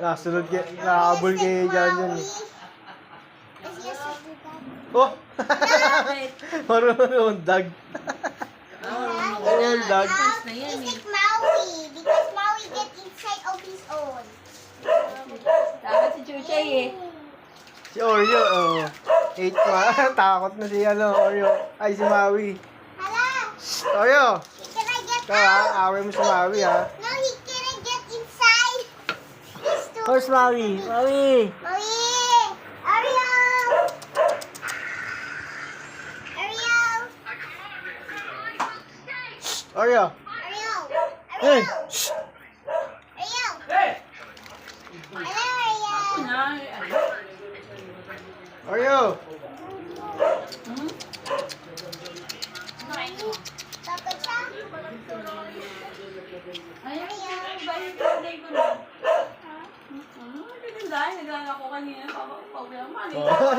Nakasunod kayo, nakahabol kayo dyan. Oh! Marunong dag. Marunong dag. It's like Maui, because Maui get inside of his own. Dapat si Chuchay eh. Si Oreo, oh. 8 pa. Takot na si Oreo. Ay, si Maui. Hala, Oreo! he cannot get Ikaw ha, away mo si Maui ha. No, he cannot get inside. He's too... Where's Maui? Maui! Maui! Ariel! Ariel! Oreo! Ariel! Hey! Ariel! Ariel! Hello, Ariel! Oreo! Takot siya? Ayun, bayan ko ko na. Ganda, naglalako kanina. Pagbilang mali. Oh.